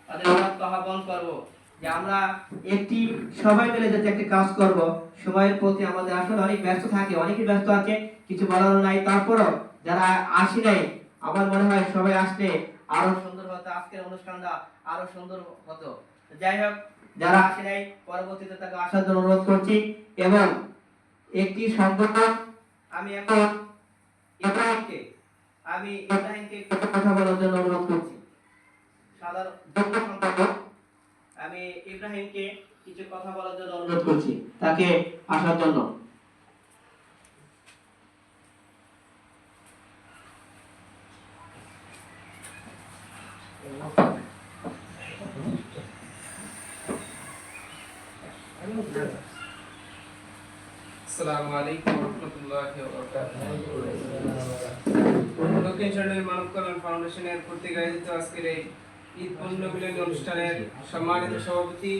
তাদের আহ্বান করব যে আমরা একটি সবাই মিলে যাতে একটা কাজ করব। সময়ের প্রতি আমাদের আসলে অনেক ব্যস্ত থাকে, অনেকেই ব্যস্ত আছে, কিছু বলার নাই। তারপরও যারা আসি নাই, আমার মনে হয় সবাই আসলে আরো সুন্দর হতো, আজকের অনুষ্ঠানটা আরো সুন্দর হতো। যাই হোক, যারা আসে নাই পরবর্তীতে তাকে আসার জন্য অনুরোধ করছি। এবং একটি সংগঠন আমি এখন ইব্রাহিমকে কথা বলার জন্য অনুরোধ করছি। সাধারণ যুগ্ম সম্পাদক আমি ইব্রাহিমকে কিছু কথা বলার জন্য অনুরোধ করছি, তাকে আসার জন্য। আসসালামু আলাইকুম ওয়া রাহমাতুল্লাহি ওয়া বারাকাতুহু। দক্ষিণ শাহজাহান মানব কল্যাণ ফাউন্ডেশনের কর্তৃক আয়োজিত আজকের এই ঈদ পুণ্যমিলনী অনুষ্ঠানের সম্মানিত সভাপতি,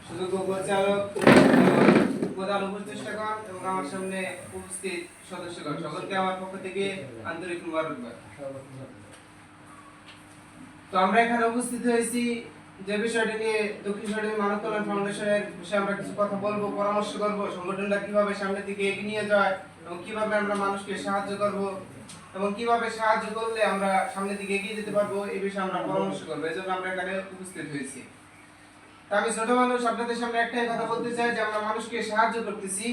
সুযোগ্য পরিচালক, প্রধান উপদেষ্টাগণ এবং আমার সামনে উপস্থিত সদস্যগণ, সকলকে আমার পক্ষ থেকে আন্তরিক মোবারকবাদ। তো আমরা এখানে উপস্থিত হয়েছি যে বিষয়টি নিয়ে দক্ষিণ শাহজাহান মানব কল্যাণ ফাউন্ডেশনের বিষয়ে আমরা কিছু কথা বলবো, পরামর্শ করব, সংগঠনটা কিভাবে সামনের দিকে এগিয়ে নিয়ে যায় এবং কিভাবে আমরা মানুষকে সাহায্য করব এবং কিভাবে সাহায্য করলে আমরা সামনের দিকে এগিয়ে যেতে পারবো, এই বিষয়ে আমরা পরামর্শ করব। এজন্য আমরা এখানে উপস্থিত হয়েছি। তা আমি ছোট মানুষ, আপনাদের সামনে একটাই কথা বলতে চাই যে আমরা মানুষকে সাহায্য করতেছি,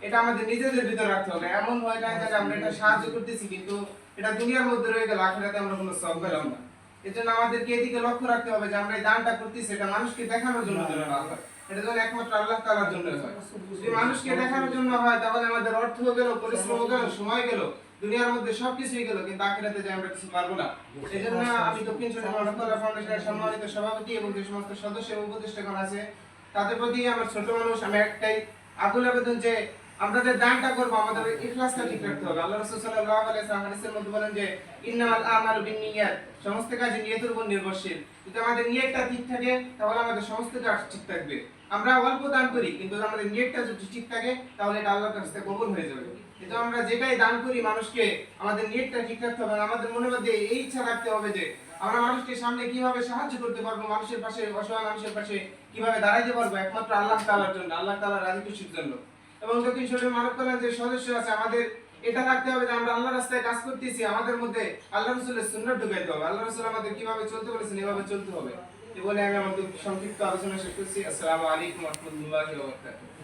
এটা আমাদের নিজেদের ভিতরে রাখতে হবে। এমন হয় না যে আমরা এটা সাহায্য করতেছি কিন্তু এটা দুনিয়ার মধ্যে রয়ে গেল, আখিরাতে আমরা কোনো সওয়াব পেলাম না। এজন্য আমাদেরকে এদিকে লক্ষ্য রাখতে হবে যে আমরা এই দানটা করতেছি এটা মানুষকে দেখানোর জন্য না হয়, এটা যেন একমাত্র আল্লাহ তাআলার জন্য হয়। যদি মানুষকে দেখানোর জন্য হয় তাহলে আমাদের অর্থ গেল, পরিশ্রম গেল, সময় গেল, দুনিয়ার মধ্যে সবকিছুই গেল, কিন্তু আখিরাতে যে আমরা কিছু পারবো না। সেজন্য আমি দক্ষিণ শাহজাহান মানব কল্যাণ ফাউন্ডেশনের সম্মানিত সভাপতি এবং যে সমস্ত সদস্য এবং উপদেষ্টাগণ আছে তাদের প্রতি আমার ছোট মানুষ আমি একটাই আকুল আবেদন যে আমরা যে দানটা করব আমাদের ইখলাসটা ঠিক রাখতে হবে। আল্লাহ রাসূল সাল্লাল্লাহু আলাইহি ওয়াসাল্লাম হাদিসের মধ্যে বলেন যে ইন্নামাল আমালু বিন্নিয়াত, সমস্ত কাজ নিয়তের উপর নির্ভরশীল। যদি আমাদের নিয়তটা ঠিক থাকে তাহলে আমাদের সমস্ত কাজ ঠিক থাকবে। আমরা অল্প দান করি কিন্তু আমাদের নিয়তটা যদি ঠিক থাকে তাহলে এটা আল্লাহর কাছে কবুল হয়ে যাবে। কিন্তু আমরা যেটাই দান করি মানুষকে আমাদের নিয়তটা ঠিক রাখতে হবে, আমাদের মনের মধ্যে এই ইচ্ছা রাখতে হবে যে আমরা মানুষকে সামনে কিভাবে সাহায্য করতে পারবো, মানুষের পাশে, অসহায় মানুষের পাশে কিভাবে দাঁড়াইতে পারবো একমাত্র আল্লাহ তাআলার জন্য, আল্লাহ তাআলার রাজি খুশির জন্য। এবং দক্ষিণ শাহজাহান মানব কল্যাণ যে সদস্য আছে আমাদের এটা রাখতে হবে যে আমরা আল্লাহর রাস্তায় কাজ করতেছি, আমাদের মধ্যে আল্লাহ রাসূলের সুন্নাত ঢুকাইতে হবে। আল্লাহ রাসূল আমাদের কিভাবে চলতে বলেছেন এভাবে চলতে হবে। এই বলে আমি আমার সংক্ষিপ্ত আলোচনা শেষ করছি। আসসালামু আলাইকুম ওয়া রাহমাতুল্লাহি ওয়া বারাকাতুহু।